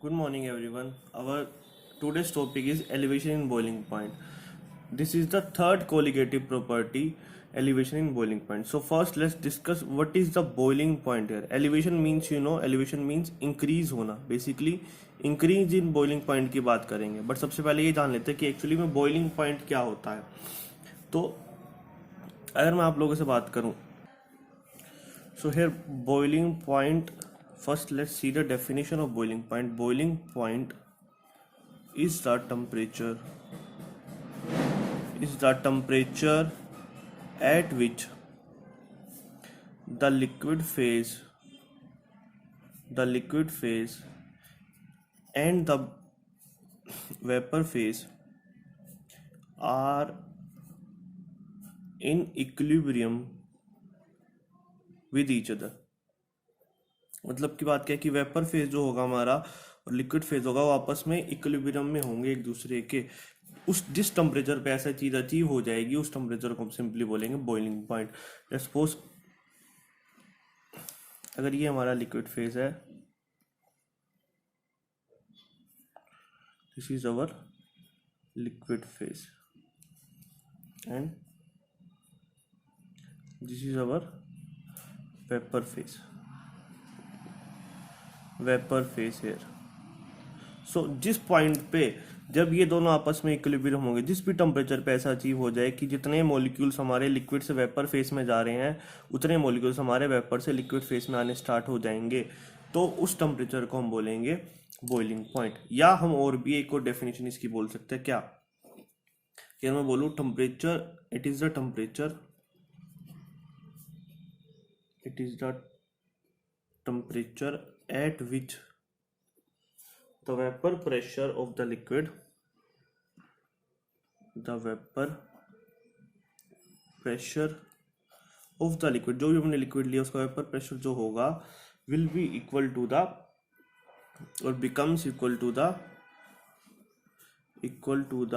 Good morning, everyone. Our today's topic is elevation in boiling point. This is the third colligative property, elevation in boiling point. So first, let's discuss what is the boiling point here. Elevation means elevation means increase होना. Basically, increase in boiling point की बात करेंगे. But सबसे पहले ये जान लेते हैं कि एक्चुअली में boiling point क्या होता है. तो अगर मैं आप लोगों से बात करूं, so here boiling point. First, let's see the definition of boiling point. Boiling point is the temperature at which the liquid phase and the vapor phase are in equilibrium with each other. मतलब की बात क्या है कि vapour phase जो होगा हमारा और लिक्विड फेज होगा वो आपस में इक्विलिब्रियम में होंगे एक दूसरे के. उस जिस टेम्परेचर पे ऐसा चीज अचीव हो जाएगी उस टेम्परेचर को हम सिंपली बोलेंगे बॉइलिंग पॉइंट. लेट्स सपोज अगर ये हमारा लिक्विड फेज है, this is our liquid phase and this is our vapour phase here. So जिस पॉइंट पे जब ये दोनों आपस में इक्विलिब्रियम होंगे, जिस भी टेम्परेचर पे ऐसा अचीव हो जाए कि जितने मॉलिक्यूल्स हमारे लिक्विड से वेपर फेज में जा रहे हैं उतने मॉलिक्यूल्स हमारे वेपर से लिक्विड फेज में आने स्टार्ट हो जाएंगे, तो उस टेम्परेचर को हम बोलेंगे बॉइलिंग पॉइंट. या हम और भी एक और डेफिनेशन इसकी बोल सकते हैं. क्या मैं बोलूँ temperature, it is the temperature at which the vapor pressure of the liquid जो भी हमने लिक्विड लिया उसका वेपर प्रेशर जो होगा will be equal to the और becomes equal to the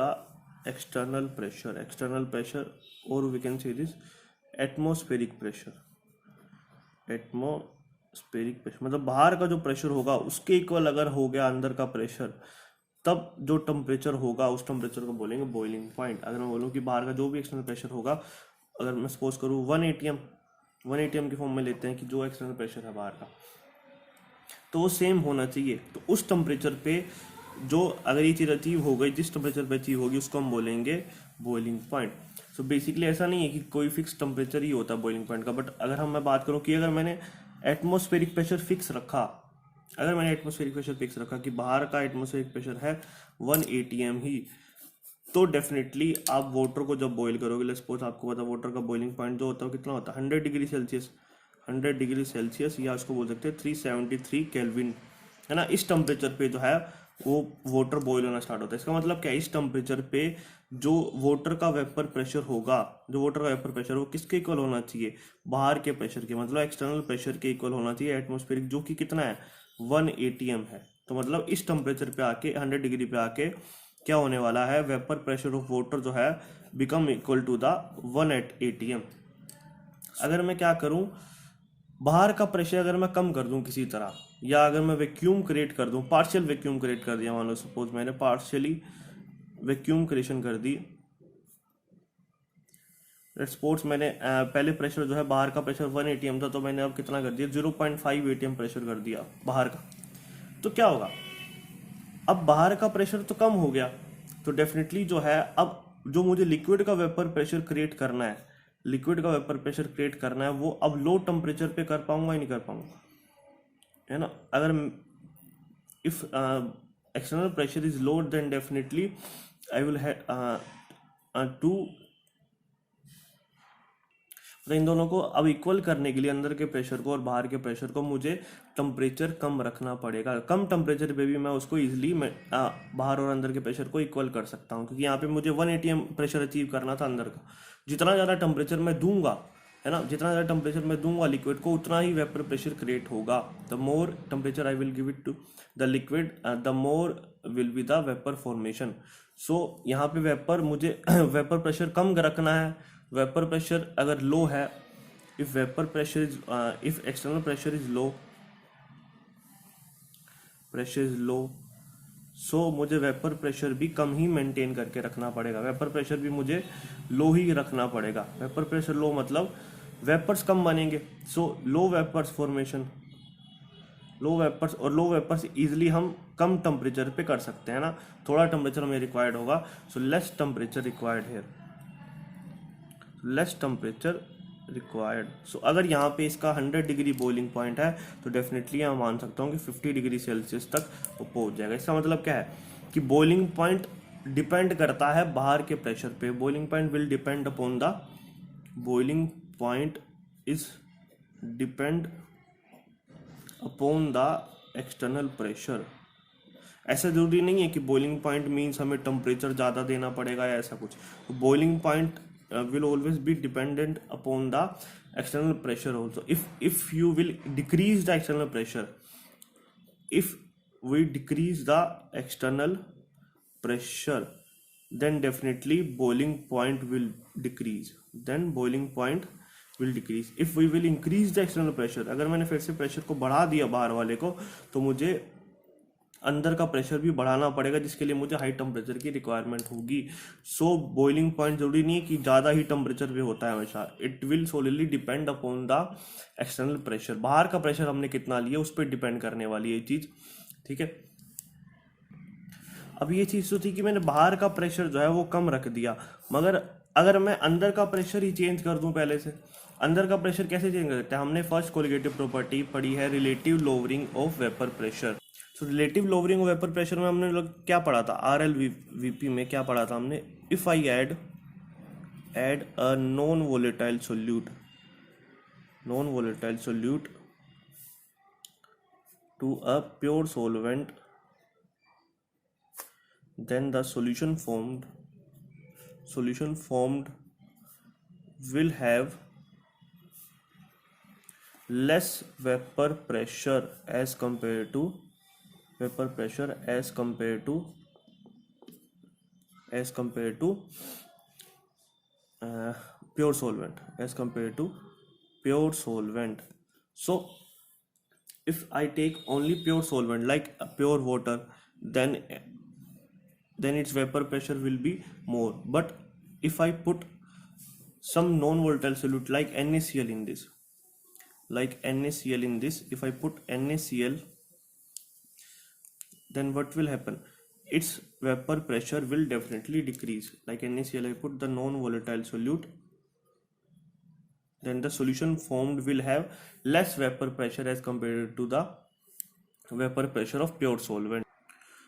external pressure और we can say this atmospheric pressure. मतलब बाहर का जो प्रेशर होगा उसके इक्वल अगर हो गया अंदर का प्रेशर, तब जो टेम्परेचर होगा उस टेम्परेचर को बोलेंगे बॉइलिंग पॉइंट. अगर मैं बोलूँ कि बाहर का जो भी एक्सटर्नल प्रेशर होगा, अगर मैं सपोज करूँ 1 atm के फॉर्म में लेते हैं कि जो एक्सटर्नल प्रेशर है बाहर का, तो वो सेम होना चाहिए. तो उस टेम्परेचर पे जो अगर ये चीज़ अचीव हो गई, जिस टेम्परेचर पे अचीव होगी उसको हम बोलेंगे बॉइलिंग पॉइंट. सो बेसिकली ऐसा नहीं है कि कोई फिक्स टेम्परेचर ही होता है बॉइलिंग पॉइंट का. बट अगर मैं बात करूँ कि अगर मैंने एटमॉस्फेरिक प्रेशर फिक्स रखा कि बाहर का एटमॉस्फेरिक प्रेशर है 1 atm ही, तो डेफिनेटली आप वाटर को जब बॉईल करोगे, लेट्स सपोज आपको पता वाटर का बॉइलिंग पॉइंट जो होता है कितना होता है 100 डिग्री सेल्सियस या उसको बोल सकते हैं 373 केल्विन, है ना. इस टेम्परेचर पे जो है वो वाटर बॉईल होना स्टार्ट होता है. इसका मतलब क्या है, इस टेम्परेचर पे जो वाटर का वेपर प्रेशर होगा, वो किसके इक्वल होना चाहिए, बाहर के प्रेशर के, मतलब एक्सटर्नल प्रेशर के इक्वल होना चाहिए एटमॉस्फेरिक, जो कि कितना है 1 atm है. तो मतलब इस टेम्परेचर पे आके 100 डिग्री पे आके क्या होने वाला है, वेपर प्रेशर ऑफ वाटर जो है become equal to the 1 atm. अगर मैं क्या करूं, बाहर का प्रेशर अगर मैं कम कर दूं किसी तरह, या अगर मैं वैक्यूम क्रिएट कर दूं, पार्शियल वैक्यूम क्रिएट कर दिया, मान लो सपोज मैंने पार्शियली वैक्यूम क्रिएशन कर दी. सपोज मैंने पहले प्रेशर जो है बाहर का प्रेशर 1 atm था, तो मैंने अब कितना कर दिया 0.5 atm प्रेशर कर दिया बाहर का. तो क्या होगा, अब बाहर का प्रेशर तो कम हो गया, तो डेफिनेटली जो है अब जो मुझे लिक्विड का वेपर प्रेशर क्रिएट करना है वो अब लो टेम्परेचर पे कर पाऊंगा या नहीं कर पाऊंगा, है ना. अगर if external pressure is low then definitely I will have to, तो इन दोनों को अब इक्वल करने के लिए अंदर के प्रेशर को और बाहर के प्रेशर को मुझे टेम्परेचर कम रखना पड़ेगा. कम टेम्परेचर पे भी मैं उसको इजीली बाहर और अंदर के प्रेशर को इक्वल कर सकता हूँ, क्योंकि यहाँ पे मुझे 1 atm प्रेशर अचीव करना था अंदर का. जितना ज़्यादा टेम्परेचर मैं दूंगा, है ना, जितना ज़्यादा टेम्परेचर मैं दूंगा लिक्विड को, उतना ही वेपर प्रेशर क्रिएट होगा. The more temperature I will give it to the liquid, the more will be the vapour formation. So यहाँ पे वेपर मुझे वेपर प्रेशर कम रखना है. वेपर प्रेशर अगर लो है, if external pressure is low, pressure is low, so मुझे vapour pressure भी कम ही maintain करके रखना पड़ेगा, वेपर प्रेशर भी मुझे लो ही रखना पड़ेगा। वेपर प्रेशर लो मतलब वेपर्स कम बनेंगे, सो लो वेपर्स फॉर्मेशन, लो वेपर्स, और लो वेपर्स इजीली हम कम टेम्परेचर पे कर सकते हैं ना, थोड़ा टेम्परेचर में रिक्वायर्ड होगा, so less temperature required here, less temperature required. So अगर यहाँ पे इसका 100 डिग्री बॉइलिंग पॉइंट है तो डेफिनेटली मैं मान सकता हूँ कि 50 डिग्री सेल्सियस तक वो पहुँच जाएगा। इसका मतलब क्या है कि बॉइलिंग पॉइंट डिपेंड करता है बाहर के प्रेशर पे, boiling point will depend upon the, boiling point is depend upon the external pressure. ऐसा जरूरी नहीं है कि बॉइलिंग पॉइंट मीन्स हमें टेम्परेचर ज़्यादा देना पड़ेगा या ऐसा कुछ, तो boiling point will always be dependent upon the external pressure also. If you will decrease the external pressure, if we decrease the external pressure, then definitely boiling point will decrease, then boiling point will decrease. If we will increase the external pressure, अगर मैंने फिर से pressure को बढ़ा दिया बाहर वाले को, तो मुझे अंदर का प्रेशर भी बढ़ाना पड़ेगा, जिसके लिए मुझे हाई टेम्परेचर की रिक्वायरमेंट होगी। सो बॉइलिंग पॉइंट जरूरी नहीं है कि ज़्यादा ही टेम्परेचर पे होता है हमेशा, it will सोलिली depend upon the external pressure, बाहर का प्रेशर हमने कितना लिया उस पर डिपेंड करने वाली है ये चीज़, ठीक है। अब ये चीज़ तो थी कि मैंने बाहर का प्रेशर जो है वो कम रख दिया, मगर अगर मैं अंदर का प्रेशर ही चेंज कर दूं पहले से, अंदर का प्रेशर कैसे चेंज कर सकते हैं, हमने फर्स्ट कोलिगेटिव प्रॉपर्टी पढ़ी है relative lowering of vapour pressure. So relative lowering of vapour pressure में हमने लोग क्या पढ़ा था, RLVP में क्या पढ़ा था हमने, if I add a non volatile solute to a pure solvent, then the solution formed will have less vapor pressure as compared to pure solvent. So if I take only pure solvent like pure water, then its vapor pressure will be more. But if I put some non-volatile solute like NaCl in this, if I put NaCl, then what will happen, its vapor pressure will definitely decrease. Like NaCl, I put the non-volatile solute, then the solution formed will have less vapor pressure as compared to the vapor pressure of pure solvent.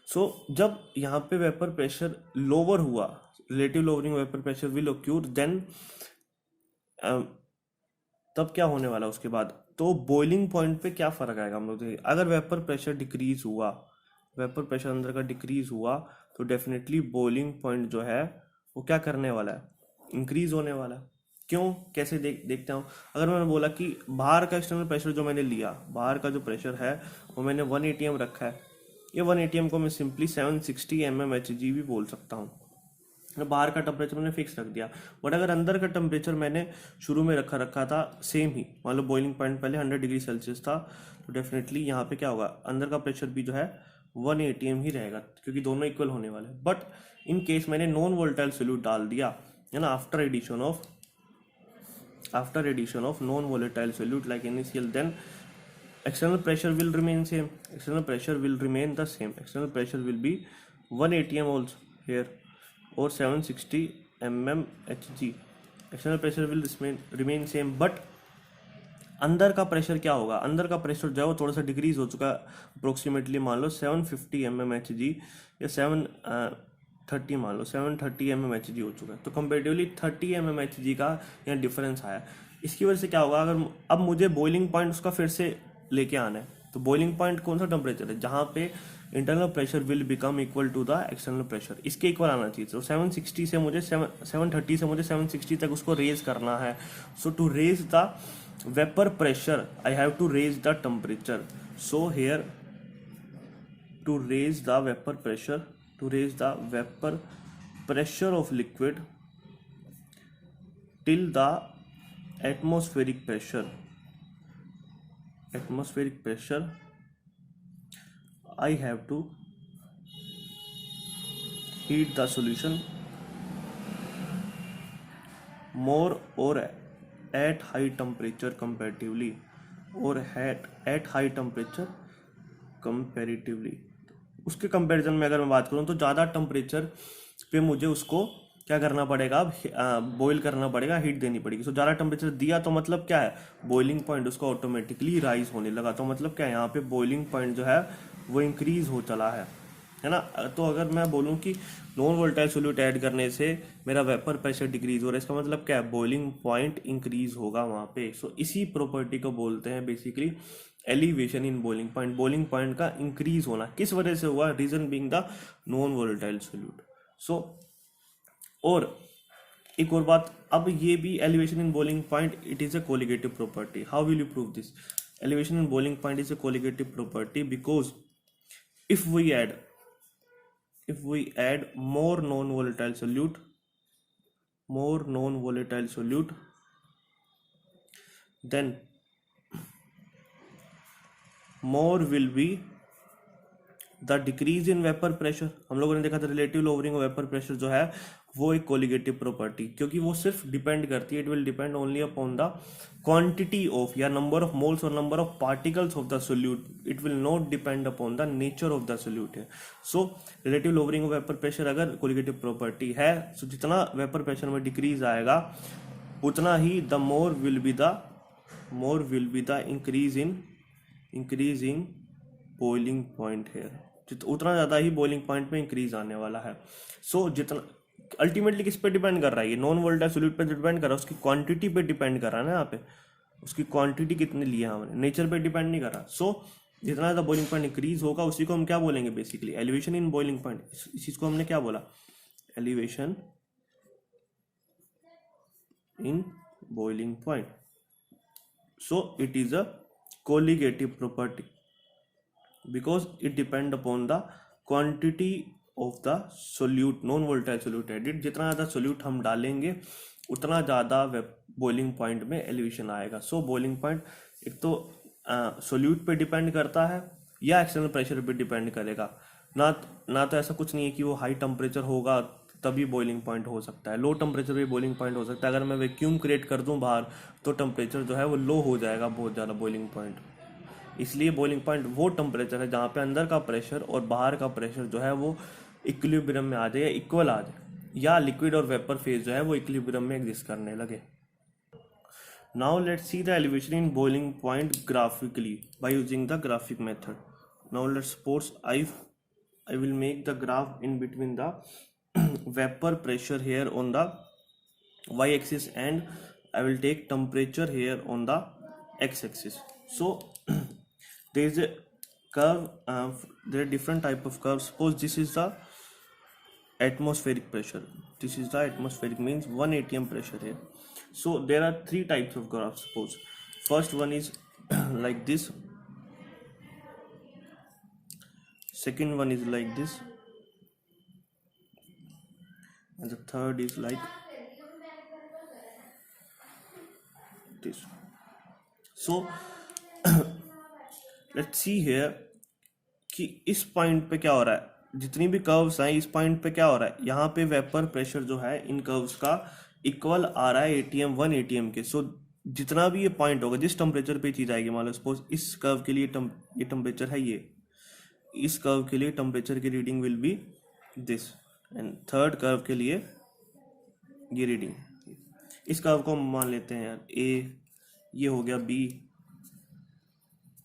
So जब यहाँ पे vapour pressure lower हुआ, relative lowering vapour pressure will occur, then तब क्या होने वाला उसके बाद, तो बॉइलिंग पॉइंट पे क्या फर्क आएगा हम लोग देखिए। अगर वेपर प्रेशर डिक्रीज हुआ, वेपर प्रेशर अंदर का डिक्रीज हुआ, तो डेफिनेटली बॉइलिंग पॉइंट जो है वो क्या करने वाला है, इंक्रीज होने वाला है। क्यों, कैसे देखते हूँ। अगर मैंने बोला कि बाहर का एक्सटर्नल प्रेशर जो मैंने लिया, बाहर का जो प्रेशर है वो मैंने 1 ATM रखा है, ये 1 ATM को मैं सिंपली 760 mmHg भी बोल सकता हूँ, बाहर का टेम्परेचर मैंने फिक्स रख दिया। बट अगर अंदर का टेम्परेचर मैंने शुरू में रखा था सेम ही, मान लो बॉइलिंग पॉइंट पहले 100 डिग्री सेल्सियस था, तो डेफिनेटली यहाँ पे क्या होगा, अंदर का प्रेशर भी जो है 1 ATM ही रहेगा, क्योंकि दोनों इक्वल होने वाले। बट इन केस मैंने नॉन वोलेटाइल सोल्यूट डाल दिया है ना, after addition of non volatile solute like NaCl, then external pressure will remain same, external pressure will be 1 ATM also here, or 760 mmHg, external pressure will remain same, but अंदर का pressure क्या होगा, अंदर का प्रेशर जो है वो थोड़ा सा डिक्रीज हो चुका है, अप्रोक्सीमेटली मान लो 750 mmHg या 730 मान लो 730 mmHg हो चुका है, तो कंपेरेटिवली 30 mmHg का यहाँ डिफरेंस आया। इसकी वजह से क्या होगा, अगर अब मुझे बॉइलिंग पॉइंट उसका फिर से लेके आना है, तो बॉइलिंग पॉइंट कौन सा टेम्परेचर है, जहाँ पे internal pressure will become equal to the external pressure, इसके इक्वल आना चाहिए। तो 730 से मुझे 760 तक उसको रेज करना है। So to raise the vapour pressure I have to raise the temperature. So here to raise the vapour pressure of liquid till the atmospheric pressure I have to heat the solution more or at high temperature comparatively, or at high temperature comparatively. उसके comparison में अगर मैं बात करूँ तो ज़्यादा temperature पे मुझे उसको क्या करना पड़ेगा, अब बॉईल करना पड़ेगा, हीट देनी पड़ेगी. सो ज़्यादा टेम्परेचर दिया तो मतलब क्या है, बॉइलिंग पॉइंट उसका ऑटोमेटिकली राइज होने लगा. तो मतलब क्या है, यहाँ पे बॉइलिंग पॉइंट जो है वो इंक्रीज हो चला है ना. तो अगर मैं बोलूँ कि नॉन वोलेटाइल सोल्यूट ऐड करने से मेरा वेपर प्रेशर डिक्रीज हो रहा है, इसका मतलब क्या है, बॉइलिंग पॉइंट इंक्रीज होगा वहाँ पे. सो इसी प्रॉपर्टी को बोलते हैं basically elevation in boiling point. Boiling point का इंक्रीज होना किस वजह से हुआ, reason being the non volatile solute. So और एक और बात, अब ये भी elevation in boiling point it is a colligative property. How will you prove this? Elevation in boiling point is a colligative property because if we add more non-volatile solute, then more will be the decrease in vapour pressure. हम लोगों ने देखा था relative lowering of vapour pressure जो है वो एक colligative property, क्योंकि वो सिर्फ डिपेंड करती है, it will depend only upon the quantity of या नंबर ऑफ मोल्स और number of particles of the solute. It will not depend upon the nature of the solute है. So relative lowering of vapour pressure अगर colligative property है, so जितना vapour pressure में decrease आएगा उतना ही the more will be the increase in boiling point है, उतना ज़्यादा ही बॉइलिंग पॉइंट में इंक्रीज आने वाला है. सो जितना अल्टीमेटली किस पे डिपेंड कर रहा है, ये नॉन वोलेटाइल सोल्यूट पे डिपेंड कर रहा है, उसकी क्वांटिटी पे डिपेंड कर रहा है ना. यहाँ पे उसकी क्वांटिटी कितनी ली है हमने, नेचर पे डिपेंड नहीं कर रहा. सो जितना ज़्यादा बॉइलिंग पॉइंट इंक्रीज होगा उसी को हम क्या बोलेंगे, basically elevation in boiling point. इस चीज़ को हमने क्या बोला, elevation in boiling point. So it is a colligative property because it depend upon the quantity of the solute, non volatile solute added. जितना ज़्यादा solute हम डालेंगे उतना ज़्यादा बॉइलिंग पॉइंट में एलिवेशन आएगा. सो बॉइलिंग पॉइंट एक तो solute पे डिपेंड करता है या एक्सटर्नल प्रेशर पे डिपेंड करेगा. ना तो ऐसा कुछ नहीं है कि वो हाई टेम्परेचर होगा तभी बॉइलिंग पॉइंट हो सकता है, लो टेम्परेचर पे बॉइलिंग पॉइंट हो सकता है. अगर मैं वैक्यूम क्रिएट कर दूं बाहर तो टेम्परेचर जो है वो लो हो जाएगा बहुत ज़्यादा बॉइलिंग पॉइंट. इसलिए बॉइलिंग पॉइंट वो टेम्परेचर है जहाँ पे अंदर का प्रेशर और बाहर का प्रेशर जो है वो इक्विलिब्रियम में आ जाए या इक्वल आ जाए, या लिक्विड और वेपर फेज जो है वो इक्विलिब्रियम में एग्जिस्ट करने लगे. Now let's see the elevation in boiling point graphically by using the graphic method. Now let's suppose I will make the graph in between the vapour pressure here on the y axis and I will take temperature here on the x axis. So there is a curve, there are different type of curves. Suppose this is the atmospheric pressure, this is the atmospheric means 1 atm pressure here. So there are three types of graphs. Suppose first one is like this, second one is like this, and the third is like this. So let's see here कि इस point पे क्या हो रहा है, जितनी भी curves हैं इस पॉइंट पे क्या हो रहा है, यहाँ पे वेपर प्रेशर जो है इन कर्व्स का इक्वल आ रहा है एटीएम 1 एटीएम के. सो जितना भी ये पॉइंट होगा जिस टेम्परेचर पे चीज आएगी, मान लो सपोज इस कर्व के लिए ये टेम्परेचर है, ये इस कर्व के लिए टेम्परेचर की reading will be this, and third curve के लिए ये रीडिंग, इस कर्व को हम मान लेते हैं यार ए, ये हो गया B,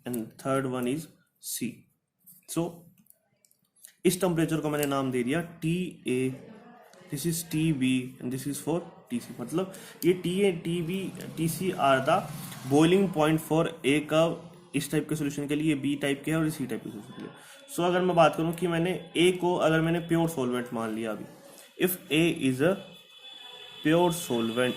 and third one is C. So इस टेम्परेचर को मैंने नाम दे दिया T A, this is T B and this is for T C. मतलब ये T A, T B, T C are the boiling point for a curve इस type के सोल्यूशन के लिए, बी टाइप के है और सी टाइप के सोल्यूशन के लिए. सो अगर मैं बात करूं कि मैंने ए को अगर मैंने प्योर सॉल्वेंट मान लिया अभी, if A is a pure solvent,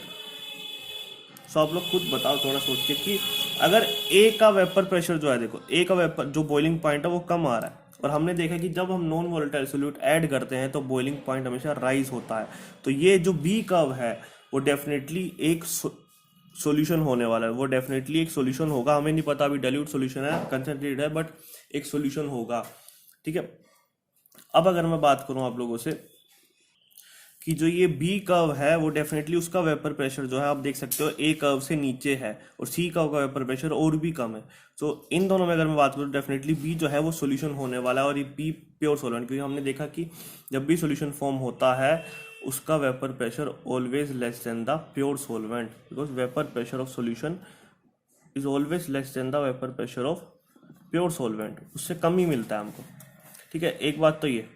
so आप लोग खुद बताओ थोड़ा सोच के कि अगर ए का वेपर प्रेशर जो है, देखो ए का वेपर जो बॉइलिंग पॉइंट है वो कम आ रहा है, और हमने देखा कि जब हम नॉन वोलेटाइल सोल्यूट ऐड करते हैं तो बॉइलिंग पॉइंट हमेशा राइज होता है. तो ये जो बी कर्व है वो डेफिनेटली एक सॉल्यूशन होने वाला है, वो डेफिनेटली एक सॉल्यूशन होगा. हमें नहीं पता अभी डाइल्यूट सॉल्यूशन है, कंसंट्रेटेड है, बट एक सॉल्यूशन होगा. ठीक है। अब अगर मैं बात करूं आप लोगों से कि जो ये बी कर्व है वो डेफिनेटली उसका वेपर प्रेशर जो है आप देख सकते हो ए कर्व से नीचे है और सी कर्व का वेपर प्रेशर और भी कम है। सो इन दोनों में अगर मैं बात करूँ डेफिनेटली बी जो है वो सोल्यूशन होने वाला है और ये बी प्योर सॉल्वेंट, क्योंकि हमने देखा कि जब भी सोल्यूशन फॉर्म होता है उसका vapour pressure always less than the pure solvent, because vapour pressure of solution is always less than the vapour pressure of pure solvent, उससे कम ही मिलता है हमको। ठीक है, एक बात तो ये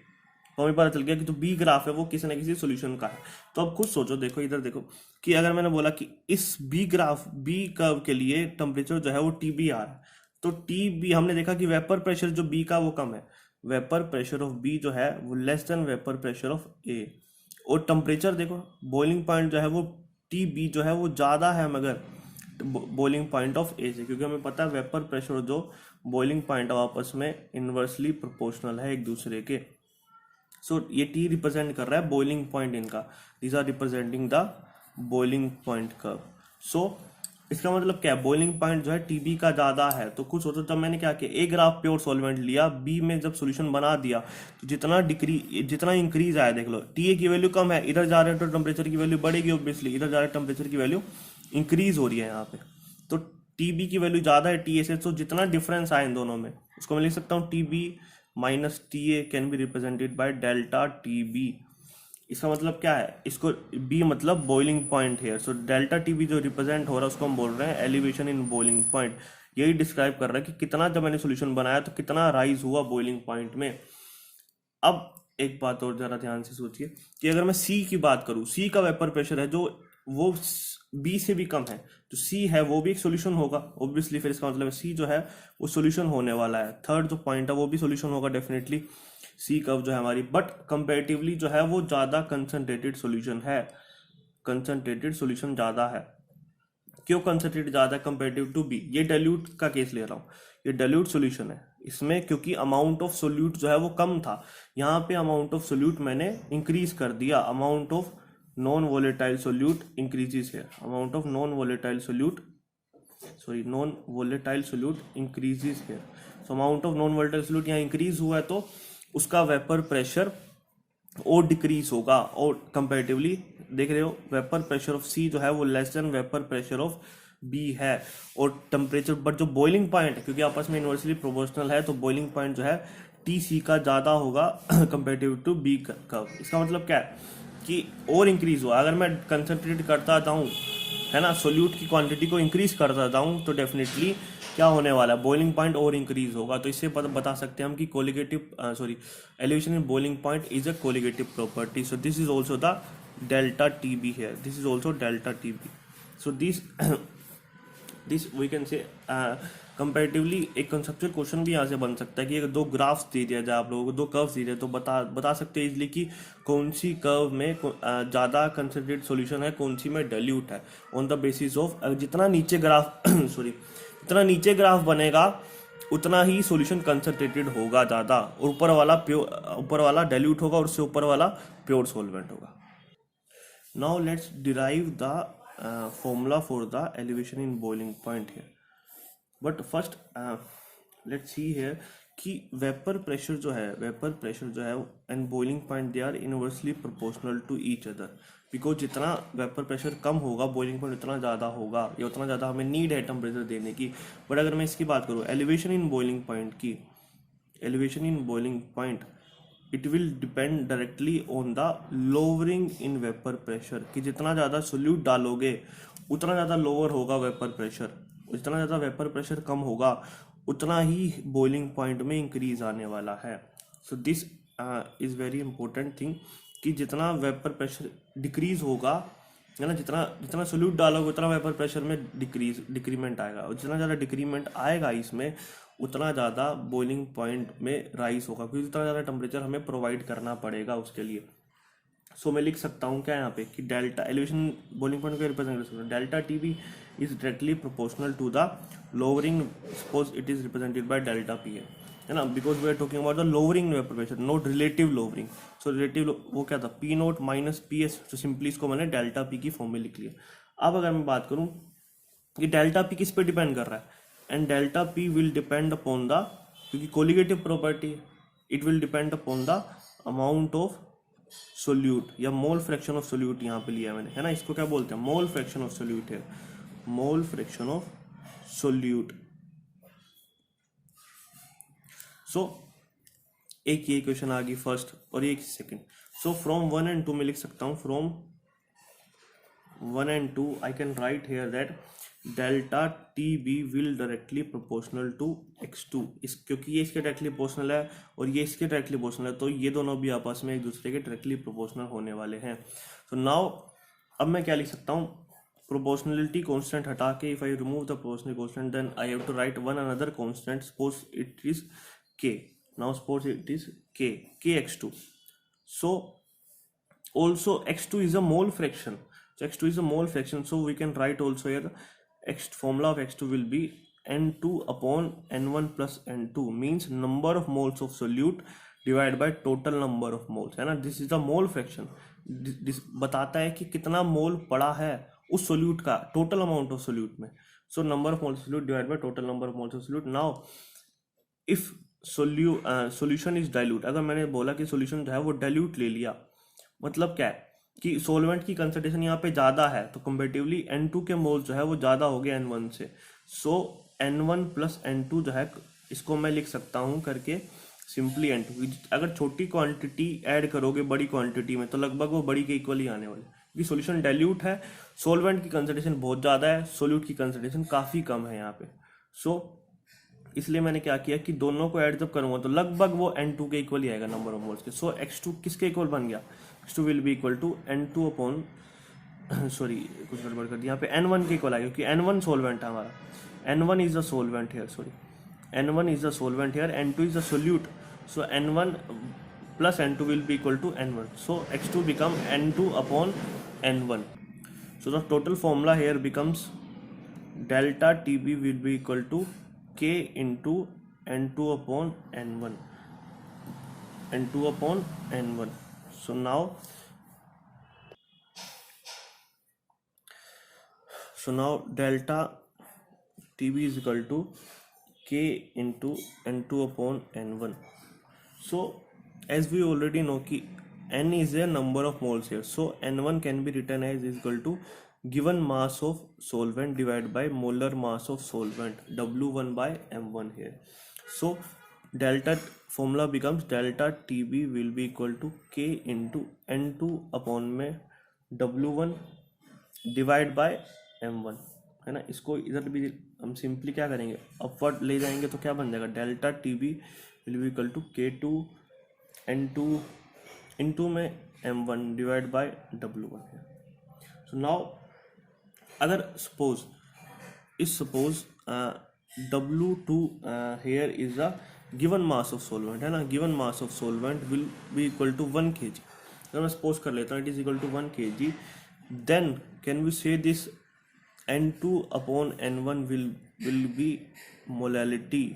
तो हमें पता चल गया कि जो बी ग्राफ है वो किसी ना किसी सोल्यूशन का है। तो अब खुद सोचो, देखो इधर देखो कि अगर मैंने बोला कि इस बी ग्राफ बी कर्व के लिए टेम्परेचर जो है वो टी बी आ रहा है, तो टी बी हमने देखा कि वेपर प्रेशर जो बी का वो कम है, वेपर प्रेशर ऑफ बी जो है वो less than vapour pressure of A, और टेम्परेचर देखो बॉइलिंग पॉइंट जो है वो टी बी जो है वो ज़्यादा है मगर बॉइलिंग पॉइंट ऑफ ए से, क्योंकि हमें पता है वेपर प्रेशर जो बॉइलिंग पॉइंट आपस में इन्वर्सली प्रोपोर्शनल है एक दूसरे के। सो ये टी रिप्रेजेंट कर रहा है बॉइलिंग पॉइंट इनका, these are representing the boiling point curve. So इसका मतलब क्या है, बॉइलिंग पॉइंट जो है टीबी का ज़्यादा है। तो कुछ सोचो, जब मैंने क्या किया, ए ग्राफ प्योर सॉल्वेंट लिया, बी में जब सॉल्यूशन बना दिया तो जितना इंक्रीज आया देख लो, टी ए की वैल्यू कम है, इधर जा रहे हैं तो टेम्परेचर की वैल्यू बढ़ेगी ऑब्वियसली, इधर जा रहे हैं टेम्परेचर की वैल्यू इंक्रीज हो रही है यहाँ पे। तो टी बी की वैल्यू ज़्यादा है टी ए से, तो जितना डिफरेंस आए इन दोनों में उसको मैं लिख सकता हूँ T B minus T A can be represented by delta T B. इसका मतलब क्या है, इसको बी मतलब बॉइलिंग पॉइंट है, सो डेल्टा टी बी जो रिप्रेजेंट हो रहा है उसको हम बोल रहे हैं एलिवेशन इन बॉइलिंग पॉइंट। यही डिस्क्राइब कर रहा है कि कितना जब मैंने सोल्यूशन बनाया तो कितना राइज हुआ बॉइलिंग पॉइंट में। अब एक बात और जरा ध्यान से सोचिए कि अगर मैं सी की बात करूं, सी का वेपर प्रेशर है जो वो बी से भी कम है, तो सी है वो भी एक सोल्यूशन होगा ऑब्वियसली, फिर इसका मतलब सी जो है वो सोल्यूशन होने वाला है। थर्ड जो पॉइंट है वो भी सोल्यूशन होगा डेफिनेटली, सी कर्व जो है हमारी, बट कंपेरेटिवली जो है वो ज़्यादा कंसनट्रेटेड सोल्यूशन है, कंसनट्रेटेड सोल्यूशन ज़्यादा है। क्यों कंसनट्रेटेड ज़्यादा है कंपेरेटिव टू बी, ये डाइल्यूट का केस ले रहा हूँ, ये डाइल्यूट सोल्यूशन है इसमें, क्योंकि अमाउंट ऑफ सोल्यूट जो है वो कम था, यहाँ पे अमाउंट ऑफ सोल्यूट मैंने इंक्रीज कर दिया, amount of non volatile solute increases है, amount of non volatile solute increases है। So amount of non volatile solute यहाँ इंक्रीज हुआ है तो उसका वेपर प्रेशर और डिक्रीज होगा, और कंपेरेटिवली देख रहे हो वेपर प्रेशर ऑफ सी जो है वो less than vapour pressure of B है, और टेम्परेचर बट जो बॉइलिंग पॉइंट है क्योंकि आपस में इन्वर्सली प्रोपोर्शनल है तो बॉइलिंग पॉइंट जो है टी सी का ज़्यादा होगा कंपेरेटिव टू बी कर्व। इसका मतलब क्या है कि और इंक्रीज हुआ, अगर मैं कंसनट्रेट करता जाऊँ है ना, सोल्यूट की क्वांटिटी को इंक्रीज करता जाऊँ तो डेफिनेटली क्या होने वाला है, बॉइलिंग पॉइंट और इंक्रीज होगा। तो इससे बता सकते हैं हम कि colligative elevation in boiling point is a colligative property. So this is also the delta T B है, this is also delta T B. So this we can say comparatively एक कंसेप्चुअल क्वेश्चन भी यहाँ से बन सकता है कि अगर दो ग्राफ्स दे दिया जाए आप लोगों को, दो कर्व्स दे दिए तो बता सकते हैं इजली कि कौन सी कर्व में ज़्यादा कंसनट्रेटेड सॉल्यूशन है, कौन सी में डाइल्यूट है, ऑन द बेसिस ऑफ जितना नीचे ग्राफ जितना नीचे ग्राफ बनेगा उतना ही सॉल्यूशन कंसनट्रेटेड होगा ज़्यादा, और ऊपर वाला डाइल्यूट होगा और उससे ऊपर वाला प्योर सॉल्वेंट होगा। Now let's derive the formula for the elevation in boiling point here, but first let's see here कि वेपर प्रेशर जो है and boiling point they are inversely proportional to each other, because जितना vapour pressure कम होगा boiling point उतना ज़्यादा होगा या उतना ज़्यादा हमें नीड है टेम्परेचर देने की। बट अगर मैं इसकी बात करूँ elevation in boiling point it will depend directly on the lowering in vapour pressure, कि जितना ज़्यादा सोल्यूट डालोगे उतना ज़्यादा लोअर होगा वेपर प्रेशर, जितना ज़्यादा वेपर प्रेशर कम होगा उतना ही बॉइलिंग पॉइंट में इंक्रीज आने वाला है। So this is very important thing कि जितना वेपर प्रेशर डिक्रीज होगा है ना, जितना सोल्यूट डालोगे उतना वेपर प्रेशर में डिक्रीमेंट आएगा, और जितना ज़्यादा डिक्रीमेंट आएगा इसमें उतना ज़्यादा बॉइलिंग पॉइंट में राइज होगा, क्योंकि उतना ज़्यादा टेम्परेचर हमें प्रोवाइड करना पड़ेगा उसके लिए। सो मैं लिख सकता हूँ क्या यहाँ पे कि डेल्टा एलिवेशन बॉइलिंग पॉइंट को रिप्रेजेंट कर सकता हूँ, delta T B is directly proportional to the lowering, suppose it is represented by delta P है ना, because we are talking about the lowering vapour pressure not relative lowering. So relative वो क्या था, P naught minus P S, तो simply इसको मैंने delta P की form में लिख लिया। अब अगर मैं बात करूँ कि डेल्टा पी किस पे डिपेंड कर रहा है, and delta P will depend upon the, क्योंकि colligative property it will depend upon the amount of solute या मोल फ्रैक्शन ऑफ सोल्यूट यहाँ पे लिया मैंने, है ना। इसको क्या बोलते हैं, मोल फ्रैक्शन ऑफ सोल्यूट है, मोल फ्रैक्शन ऑफ सोल्यूट। सो एक ये क्वेश्चन आ गई फर्स्ट और एक सेकंड। सो फ्रॉम 1 and 2 में लिख सकता हूँ, from 1 and 2 I can write here that delta TB will directly proportional to x2, इस क्योंकि ये इसके डायरेक्टली प्रोपोर्शनल है और ये इसके डायरेक्टली प्रोपोर्शनल है, तो ये दोनों भी आपस में एक दूसरे के डायरेक्टली प्रोपोर्शनल होने वाले हैं। सो नाउ अब मैं क्या लिख सकता हूँ, प्रोपोर्शनलिटी कांस्टेंट हटा के if I remove the proportional constant then I have to write one another constant, suppose it is k, now suppose it is kx2, so also x2 is a mole fraction, so x2 is a mole fraction, so we can write also here formula of x2 will be n2 upon n1 plus n2 means number of moles of solute divided by total number of moles, है ना। This is the mole fraction, बताता है कि कितना मोल पड़ा है उस solute का, टोटल अमाउंट ऑफ सोल्यूट में। So number of moles solute divide by total number of moles of solute. Now if solution is dilute, अगर मैंने बोला कि सोल्यूशन जो है वो डाइल्यूट ले लिया, मतलब क्या है कि सोलवेंट की कंसंट्रेशन यहाँ पे ज़्यादा है तो कंपेरेटिवली N2 के मोल जो है वो ज़्यादा हो गया N1 से। सो N1 प्लस N2 जो है इसको मैं लिख सकता हूँ करके सिंपली N2। अगर छोटी क्वांटिटी ऐड करोगे बड़ी क्वांटिटी में तो लगभग वो बड़ी के इक्वल ही आने वाली, क्योंकि सोल्यूशन डाइल्यूट है, सोलवेंट की कंसंट्रेशन बहुत ज़्यादा है, सोल्यूट की कंसंट्रेशन काफ़ी कम है यहाँ पे। सो इसलिए मैंने क्या किया कि दोनों को ऐड जब करूंगा तो लगभग वो N2 के इक्वल ही आएगा नंबर ऑफ मोल्स के। सो x2 किसके इक्वल बन गया, x2 will be equal to N2 upon sorry कुछ गड़बड़ कर दिया, यहाँ पे N1 के इक्वल आएगा क्योंकि N1 सोलवेंट है हमारा, N1 is the solvent here, sorry N1 is the solvent here, N2 is the solute, so N1 plus N2 will be equal to N1, so x2 become N2 upon N1। So the total formula here becomes delta TB will be equal to k into n2 upon n1, n2 upon n1. So now delta TB is equal to k into n2 upon n1. So as we already know कि n is a number of moles here, so n1 can be written as is equal to given mass of solvent divided by molar mass of solvent W1 by M1 here. So delta formula becomes delta TB will be equal to K into N2 upon में W1 divide by M1, है ना। इसको इधर भी हम simply क्या करेंगे, upward ले जाएंगे तो क्या बन जाएगा, delta TB will be equal to K2 N2 into में M1 divide by W1 है। So now अगर suppose W2 here is a given mass of solvent, है ना, given mass of solvent will be equal to 1 kg। अगर मैं suppose कर लेता हूँ it is equal to 1 kg, then can we say this N2 upon N1 will be molality,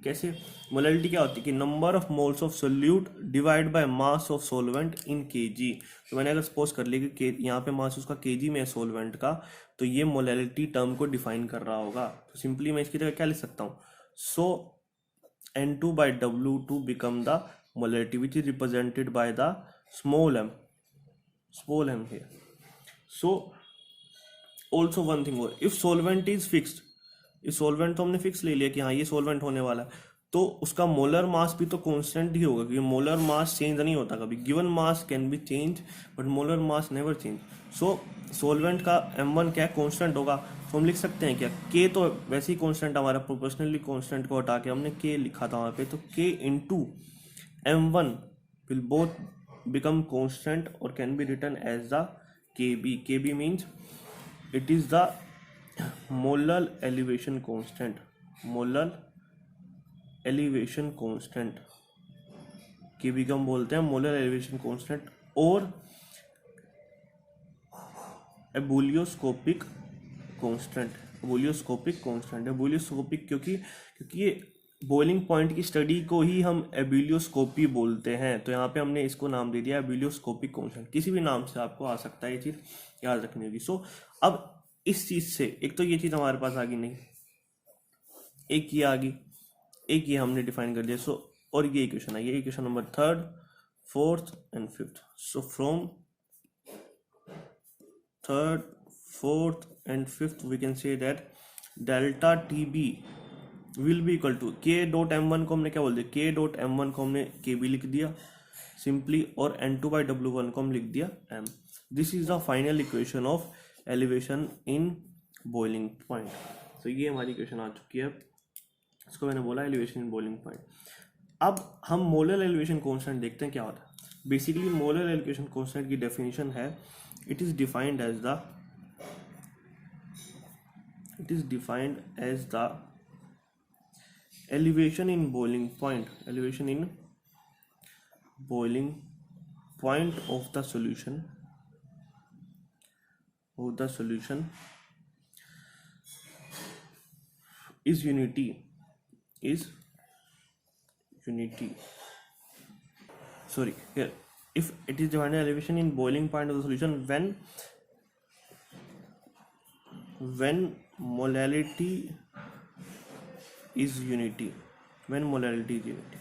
कैसे, molality क्या होती है कि number of moles of solute divide by mass of solvent in KG. तो मैंने अगर सपोज कर लिया कि यहाँ पे मास उसका केजी में है सोलवेंट का, तो ये मोलैलिटी टर्म को डिफाइन कर रहा होगा। तो सिंपली मैं इसकी जगह क्या लिख सकता हूँ, सो N2 by W2 become the molality which is represented by the small m here. So also one thing more, if solvent is fixed, इस सोलवेंट तो हमने फिक्स ले लिया कि हाँ ये सोलवेंट होने वाला है, तो उसका मोलर मास भी तो कांस्टेंट ही होगा, क्योंकि मोलर मास चेंज नहीं होता कभी, given mass can be change but molar mass never change. So solvent का M1 क्या कांस्टेंट होगा, तो हम लिख सकते हैं क्या, K तो वैसे ही कांस्टेंट हमारा, प्रोपोर्शनली कांस्टेंट को हटा के हमने K लिखा था वहाँ पे, तो K into M1 will both become constant और can be written as the KB means it is the molar elevation constant, KB को हम बोलते हैं मोलर एलिवेशन कांस्टेंट, और एबुलियोस्कोपिक कांस्टेंट, एबुलियोस्कोपिक क्योंकि ये बॉइलिंग पॉइंट की स्टडी को ही हम एबुलियोस्कोपी बोलते हैं, तो यहाँ पे हमने इसको नाम दे दिया एबुलियोस्कोपिक कांस्टेंट। किसी भी नाम से आपको आ सकता है, ये चीज़ याद रखनी होगी। सो अब इस चीज़ से एक तो ये चीज़ हमारे पास आ गई नहीं, एक ये आ गई, एक ये हमने डिफाइन कर लिया। सो और ये इक्वेशन है, ये equation number 3rd 4th and 5th। So from 3rd 4th and 5th we can say that delta T B will be equal to K dot M one को हमने क्या बोल दिया, के डॉट एम वन को हमने के बी लिख दिया सिंपली, और N two by W one को हम लिख दिया M. This is the final equation of elevation in boiling point. तो ये हमारी इक्वेशन आ चुकी है, इसको मैंने बोला एलिवेशन इन बॉइलिंग पॉइंट। अब हम मोलर एलिवेशन कांस्टेंट देखते हैं क्या होता है। बेसिकली मोलर एलिवेशन कांस्टेंट की डेफिनेशन है, it is defined as the elevation in boiling point, elevation in boiling point of the solution is unity sorry here, if it is defined elevation in boiling point of the solution when molality is unity, when molality is unity,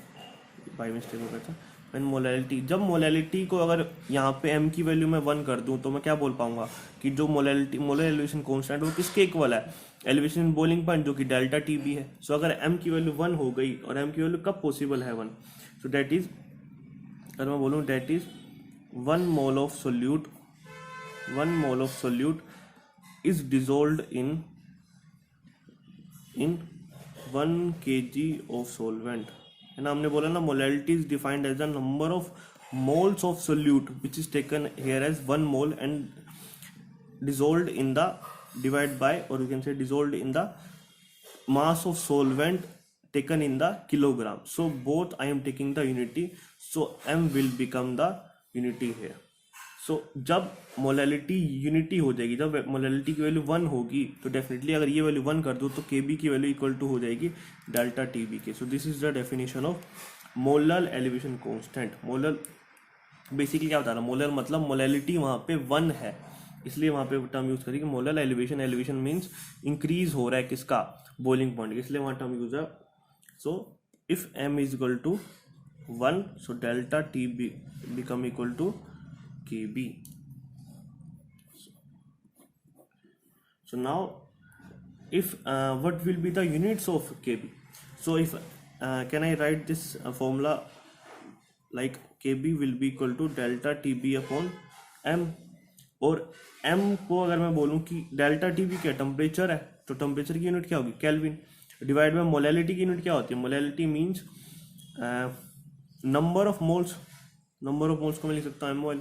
by mistake हो गया था। when molality, जब molality को अगर यहाँ पे m की value मैं 1 कर दूँ तो मैं क्या बोल पाऊंगा कि जो मोलैलिटी मोलर एलिवेशन कांस्टेंट वो किसके इक्वल है, एलिवेशन इन बॉइलिंग पॉइंट जो कि डेल्टा टी बी है। सो अगर m की वैल्यू 1 हो गई, और m की वैल्यू कब पॉसिबल है 1, सो दैट इज, अगर मैं बोलूँ that is 1 mole of solute is dissolved in 1 kg of solvent, है ना। हमने बोला ना molality is defined as the number of moles of solute which is taken here as 1 mole and dissolved in the divide by, और you can say dissolved in the mass of solvent taken in the kilogram. So both I am taking the unity, so m will become the unity here. सो जब molality unity हो जाएगी, जब molality की value 1 होगी, तो definitely अगर ये value 1 कर दो तो के बी की वैल्यू इक्वल टू हो जाएगी डेल्टा टी बी के। सो this is the definition of molar elevation constant. Molar basically क्या बता रहा है, मोलर मतलब मोलैलिटी वहाँ पे 1 है, इसलिए वहाँ पे टर्म यूज करेंगे molar elevation. Elevation means increase हो रहा है किसका, बॉइलिंग पॉइंट, इसलिए वहाँ टर्म यूज है। So if m is equal to 1, so delta T B become equal to kb. So now if what will be the units of kb? So if can I write this formula like kb will be equal to delta tb upon m, और m को अगर मैं बोलूँ कि delta tb क्या temperature है, तो temperature की यूनिट क्या होगी केल्विन, डिवाइड बाय मोलैलिटी की यूनिट क्या होती है, molality means number of moles. Number of moles को मैं लिख सकता हूँ mol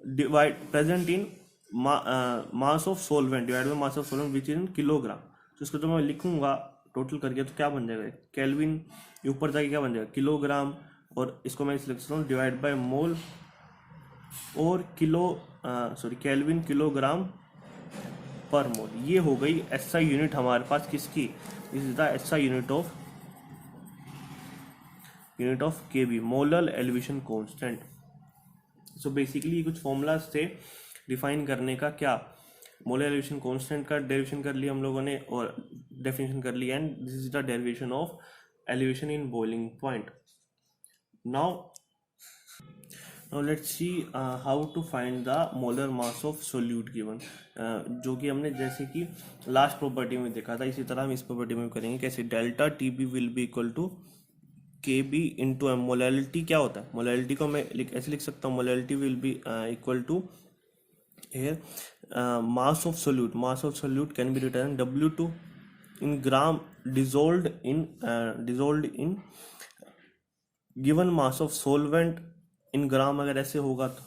divide present in mass of solvent divide by mass of solvent which is in kilogram. तो इसको तो मैं लिखूंगा टोटल करके तो क्या बन जाएगा केल्विन, ऊपर जाके क्या बन जाएगा किलोग्राम, और इसको मैं लिख सकता हूँ डिवाइड बाय मोल और केल्विन किलोग्राम पर मोल। ये हो गई एसआई यूनिट हमारे पास किसकी, this is the SI unit of KB, molar elevation constant. So basically कुछ फॉर्मूलाज थे डिफाइन करने का, क्या मोलर एलिवेशन कांस्टेंट का डेरिवेशन कर लिया हम लोगों ने और डेफिनेशन कर लिया, and this is the derivation of elevation in boiling point. Now let's see how to find the molar mass of solute given, जो कि हमने जैसे कि लास्ट प्रॉपर्टी में देखा था, इसी तरह हम इस प्रॉपर्टी में करेंगे। कैसे, delta T B will be equal to K B into M. Molality क्या होता है, मोलैलिटी को मैं ऐसे लिख सकता हूँ, molality will be equal to here mass of solute can be written W2 in gram dissolved in given mass of solvent in gram। अगर ऐसे होगा तो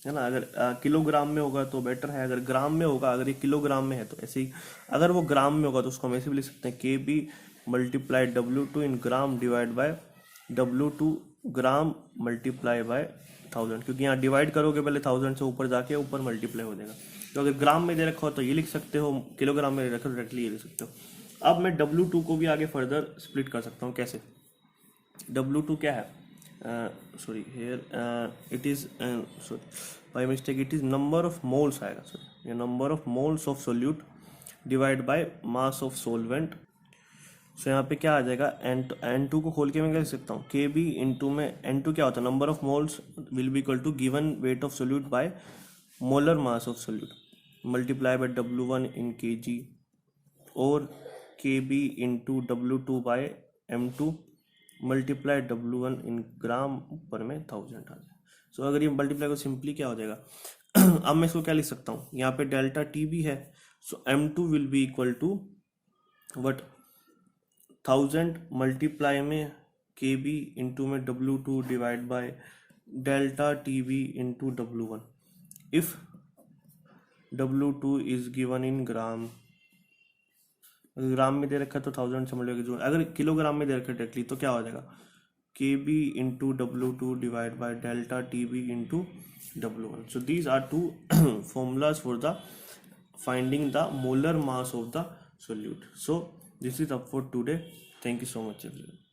है ना, अगर किलोग्राम में होगा तो बेटर है, अगर ग्राम में होगा, अगर ये किलोग्राम में है तो ऐसे ही, अगर वो ग्राम में होगा तो उसको हम ऐसे भी लिख सकते हैं K B multiply W2 in gram divide by W2 gram multiply by 1000, क्योंकि यहाँ डिवाइड करोगे पहले 1000 से ऊपर जाके ऊपर मल्टीप्लाई हो जाएगा। तो अगर ग्राम में दे रखा हो तो ये लिख सकते हो, किलोग्राम में दे रखा हो तो डायरेक्टली ये लिख सकते हो। अब मैं W2 को भी आगे फर्दर स्प्लिट कर सकता हूँ। कैसे, W2 क्या है, sorry here it is by mistake it is number of moles आएगा, सॉरी ये number of moles of solute divide by mass of solvent so यहाँ पे क्या आ जाएगा, N2 को खोल के मैं क्या लिख सकता हूँ, के बी इंटू में N2 क्या होता है, number of moles will be equal to given weight of solute by molar mass of solute multiply by W1 in kg और K B into W2 by M2 multiply W1 in gram, ऊपर में 1000 आ जाए। सो अगर ये multiply को simply क्या हो जाएगा अब मैं इसको क्या लिख सकता हूँ, यहाँ पे डेल्टा टी भी है, so M2 will be equal to what 1000 multiply में के बी इंटू में W2 divide by delta T B into W1 if W2 is given in gram, अगर ग्राम में दे रखा है तो 1000 से मल्टीप्लाई, अगर किलोग्राम में दे रखा है डायरेक्टली तो क्या हो जाएगा, K B into W2 divide by delta T B into W1. So these are two formulas for the finding the molar mass of the solute. So this is up for today. Thank you so much everyone.